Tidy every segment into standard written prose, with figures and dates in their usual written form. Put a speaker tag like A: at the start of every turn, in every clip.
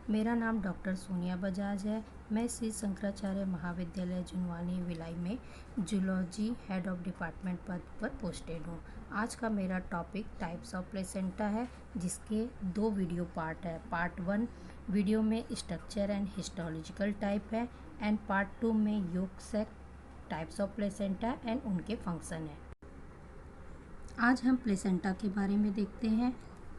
A: मेरा नाम डॉक्टर सोनिया बजाज है। मैं श्री शंकराचार्य महाविद्यालय जुनवानी भिलाई में जूलॉजी हेड ऑफ डिपार्टमेंट पद पर पोस्टेड हूँ। आज का मेरा टॉपिक टाइप्स ऑफ प्लेसेंटा है, जिसके 2 वीडियो पार्ट है। पार्ट 1 वीडियो में स्ट्रक्चर एंड हिस्टोलॉजिकल टाइप है एंड पार्ट 2 में योग सेक टाइप्स ऑफ प्लेसेंटा एंड उनके फंक्शन है। आज हम प्लेसेंटा के बारे में देखते हैं।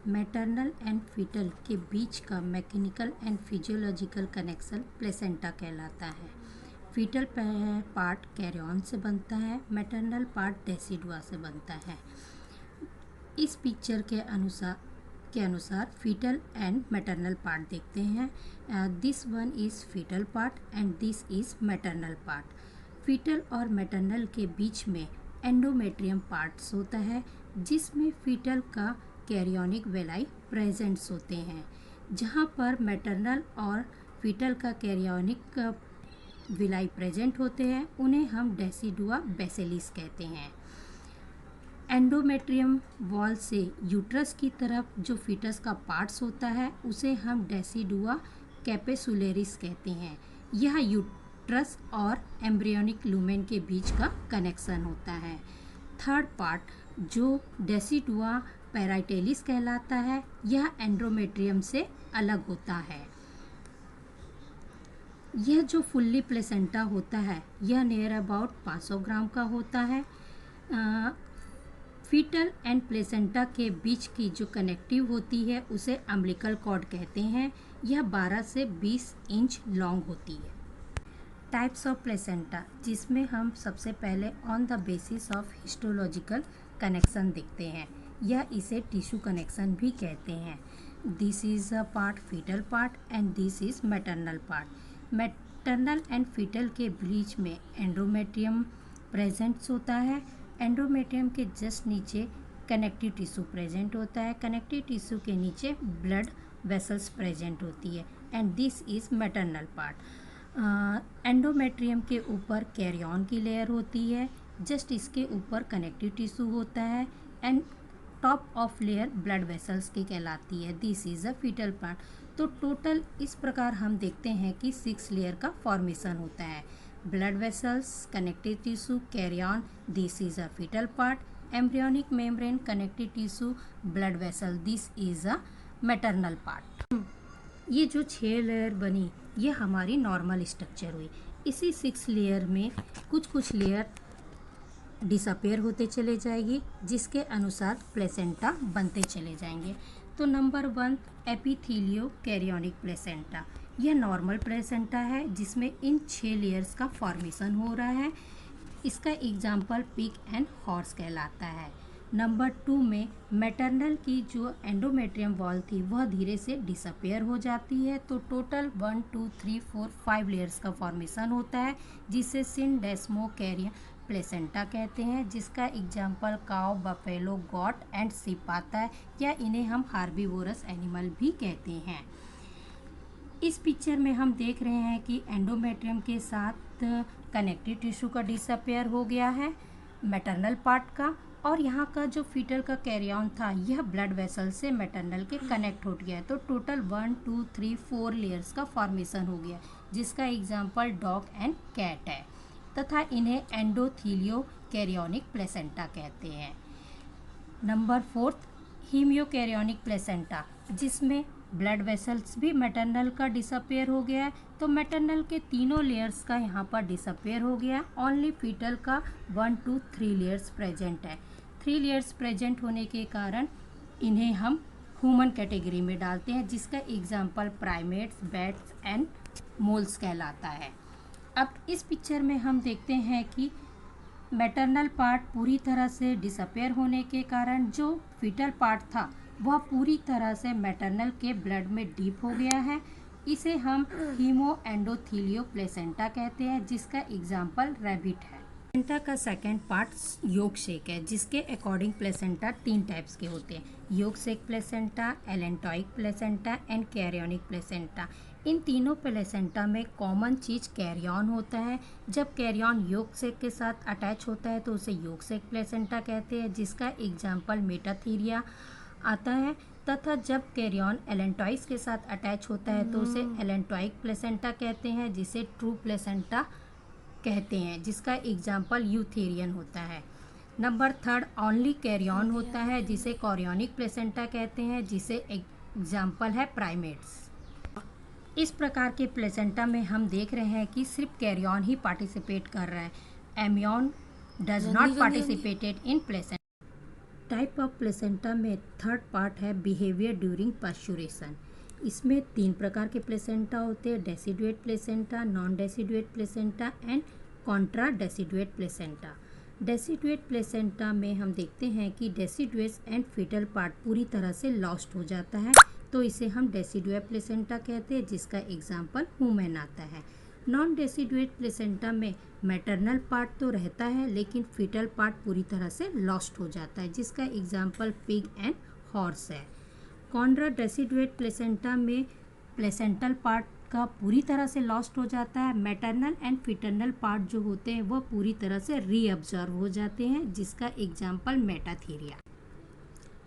A: मैटरनल एंड फीटल के बीच का mechanical and physiological connection placenta कहलाता है। फीटल पार्ट कैरियन से बनता है, मैटरनल पार्ट डेसिडुआ से बनता है। इस पिक्चर के अनुसार फीटल एंड मैटरनल पार्ट देखते हैं। This one is foetal part and this is maternal part. Foetal और मैटरनल के बीच में एंडोमेट्रियम पार्ट्स होता है, जिसमें फीटल का कैरियोनिक वेलाई प्रेजेंट्स होते हैं। जहाँ पर मैटरनल और फीटल का कैरियोनिक वेलाई प्रेजेंट होते हैं, उन्हें हम डेसिडुआ बेसिलिस कहते हैं। एंडोमेट्रियम वॉल से यूट्रस की तरफ जो फीटस का पार्ट्स होता है, उसे हम डेसिडुआ कैपेसुलेरिस कहते हैं। यह यूट्रस और एम्ब्रियोनिक लूमेन के बीच का कनेक्शन होता है। थर्ड पार्ट जो डेसिडुआ पैराइटेलिस कहलाता है, यह एंडोमेट्रियम से अलग होता है। यह जो फुल्ली प्लेसेंटा होता है, यह नियर अबाउट 500 ग्राम का होता है। फीटल एंड प्लेसेंटा के बीच की जो कनेक्टिव होती है, उसे अम्बिलिकल कॉर्ड कहते हैं। यह 12 से 20 इंच लॉन्ग होती है। टाइप्स ऑफ प्लेसेंटा, जिसमें हम सबसे पहले on the basis of histological connection देखते हैं। यह इसे टिश्यू कनेक्शन भी कहते हैं। This is a part foetal part and this is maternal part. Maternal and foetal के बीच में एंडोमेट्रियम प्रेजेंट्स होता है। एंडोमेट्रियम के जस्ट नीचे कनेक्टिव टिश्यू प्रेजेंट होता है। कनेक्टिव टिश्यू के नीचे ब्लड वेसल्स प्रेजेंट होती है and this is maternal part. Endometrium के ऊपर कैरियन की लेयर होती है, जस्ट इसके ऊपर कनेक्टिव टिश्यू होता है and top of layer blood vessels की कहलाती है। This is a foetal part. तो टोटल इस प्रकार हम देखते हैं कि 6 लेयर का फॉर्मेशन होता है। Blood vessels, connective tissue, chorion, this is a foetal part, embryonic membrane, connective tissue, blood vessel, this is a maternal part. ये जो 6 लेयर बनी, ये हमारी नॉर्मल स्ट्रक्चर हुई। इसी 6 लेयर में कुछ लेयर डिसअपेयर होते चले जाएगी, जिसके अनुसार प्लेसेंटा बनते चले जाएंगे। तो नंबर 1 एपिथेलियो कैरियोनिक प्लेसेंटा। यह नॉर्मल प्लेसेंटा है, जिसमें इन 6 लेयर्स का फॉर्मेशन हो रहा है। इसका एग्जाम्पल पिग एंड हॉर्स कहलाता है। नंबर 2 में मैटरनल की जो एंडोमेट्रियम वॉल थी, वह धीरे से डिसअपेयर हो जाती है। तो टोटल 1 2 3 4 5 लेयर्स का फॉर्मेशन होता है, जिसे सिनडेस्मो कैरियन प्लेसेंटा कहते हैं, जिसका एग्जाम्पल काव, बफेलो, गॉट एंड शिप आता है, या इन्हें हम हार्बीवोरस एनिमल भी कहते हैं। इस पिक्चर में हम देख रहे हैं कि एंडोमेट्रियम के साथ कनेक्टिव टिश्यू का डिसअपेयर हो गया है मैटरनल पार्ट का, और यहाँ का जो फीटल का कैरियन था, यह ब्लड वेसल से मैटरनल के कनेक्ट हो गया है। तो टोटल 1 2 3 4 लेयर्स का फॉर्मेशन हो गया, जिसका एग्जाम्पल डॉग एंड कैट है, तथा इन्हें एंडोथीलियो कैरियोनिक प्लेसेंटा कहते हैं। नंबर 4 हीमियोकैरियोनिक प्लेसेंटा, जिसमें ब्लड वेसल्स भी मैटरनल का डिसअपेयर हो गया है। तो मैटरनल के तीनों लेयर्स का यहाँ पर डिसअपेयर हो गया, ओनली फीटल का 1 2 3 लेयर्स प्रेजेंट है। 3 लेयर्स प्रेजेंट होने के कारण इन्हें हम ह्यूमन कैटेगरी में डालते हैं, जिसका example primates, bats and moles कहलाता है। अब इस पिक्चर में हम देखते हैं कि मैटरनल पार्ट पूरी तरह से डिसअपेयर होने के कारण जो फीटल पार्ट था, वह पूरी तरह से मैटरनल के ब्लड में डीप हो गया है। इसे हम हीमो एंडोथीलियो प्लेसेंटा कहते हैं, जिसका एग्जाम्पल रैबिट है। प्लेसेंटा का सेकेंड पार्ट योग शेक है, जिसके अकॉर्डिंग प्लेसेंटा 3 टाइप्स के होते हैं। Yolk sac placenta, allantoic placenta and chorionic placenta. इन तीनों प्लेसेंटा में कॉमन चीज़ कैरियन होता है। जब कैरियन योग शेक के साथ अटैच होता है, तो उसे योग शेक प्लेसेंटा कहते हैं, जिसका एग्जाम्पल मेटाथीरिया आता है। तथा जब कैरियन एलेंटॉइस के साथ अटैच होता है तो उसे एलेंटॉइक प्लेसेंटा कहते हैं, जिसे ट्रू प्लेसेंटा कहते हैं, जिसका एग्जाम्पल यूथेरियन होता है। नंबर 3 ओनली कैरियन होता है, जिसे कॉरियोनिक प्लेसेंटा कहते हैं, जिसे एग्जाम्पल है प्राइमेट्स। इस प्रकार के प्लेसेंटा में हम देख रहे हैं कि सिर्फ कैरियन ही पार्टिसिपेट कर रहा है, embryo does not participated in placenta. Type of placenta में थर्ड पार्ट है बिहेवियर ड्यूरिंग पास्चुरेशन। इसमें 3 प्रकार के प्लेसेंटा होते हैं, deciduate placenta, non deciduate placenta and contra deciduate placenta. Deciduate placenta में हम देखते हैं कि डेसिडुएस एंड फीटल पार्ट पूरी तरह से लॉस्ट हो जाता है, तो इसे हम डेसिडुएट प्लेसेंटा कहते हैं, जिसका एग्जाम्पल वुमेन आता है। नॉन डेसिडुएट प्लेसेंटा में मैटरनल पार्ट तो रहता है, लेकिन फीटल पार्ट पूरी तरह से लॉस्ट हो जाता है, जिसका एग्जाम्पल पिग एंड हॉर्स है। कॉन्ट्रा डेसिडुएट प्लेसेंटा में प्लेसेंटल पार्ट का पूरी तरह से लॉस्ट हो जाता है, मैटरनल एंड फिटरनल पार्ट जो होते हैं वह पूरी तरह से रीअब्जॉर्ब हो जाते हैं, जिसका example Metatheria.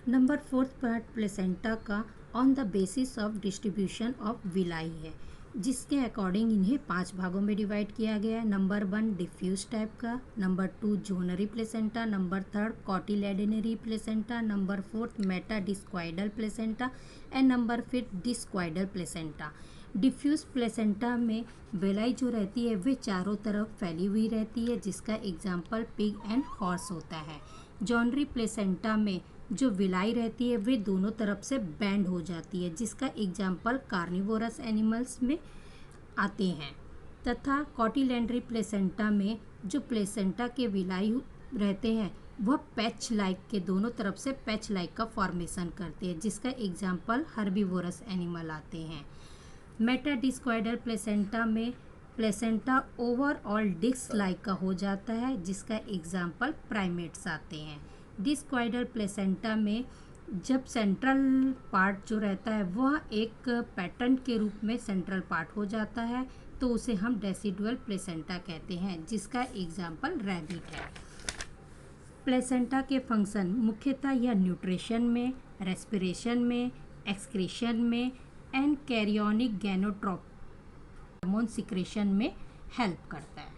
A: Number 4 part placenta का on the basis of distribution of villi है, जिसके अकॉर्डिंग इन्हें 5 भागों में डिवाइड किया गया है। नंबर 1 डिफ्यूज टाइप का, number 2 zonary placenta, number 3 cotyledonary placenta, number 4 metadiscoidal placenta and number 5 discoidal placenta. Diffuse placenta में विलाई जो रहती है वे चारों तरफ फैली हुई रहती है, जिसका एग्जाम्पल पिग एंड हॉर्स होता है। जोनरी प्लेसेंटा में जो विलाई रहती है वे दोनों तरफ से बैंड हो जाती है, जिसका एग्जाम्पल कार्निवोरस एनिमल्स में आते हैं। तथा कॉटिलेडनरी प्लेसेंटा में जो प्लेसेंटा के विलाई रहते हैं वह पैच लाइक के दोनों तरफ से पैच लाइक का फॉर्मेशन करते हैं, जिसका एग्जाम्पल हर्बीवोरस एनिमल आते हैं। मेटाडिस्क्वाइडल प्लेसेंटा में प्लेसेंटा ओवरऑल डिस्क लाइक का हो जाता है, जिसका एग्जाम्पल प्राइमेट्स आते हैं। डिस्क्वाइडल प्लेसेंटा में जब सेंट्रल पार्ट जो रहता है वह एक पैटर्न के रूप में सेंट्रल पार्ट हो जाता है, तो उसे हम डेसिडुअल प्लेसेंटा कहते हैं, जिसका एग्जाम्पल रैबिट है। प्लेसेंटा के फंक्शन मुख्यतः यह न्यूट्रिशन में, रेस्पिरेशन में, एक्सक्रीशन में एंड कैरियोनिक गैनोट्रोप हार्मोन सिक्रेशन में हेल्प करता है।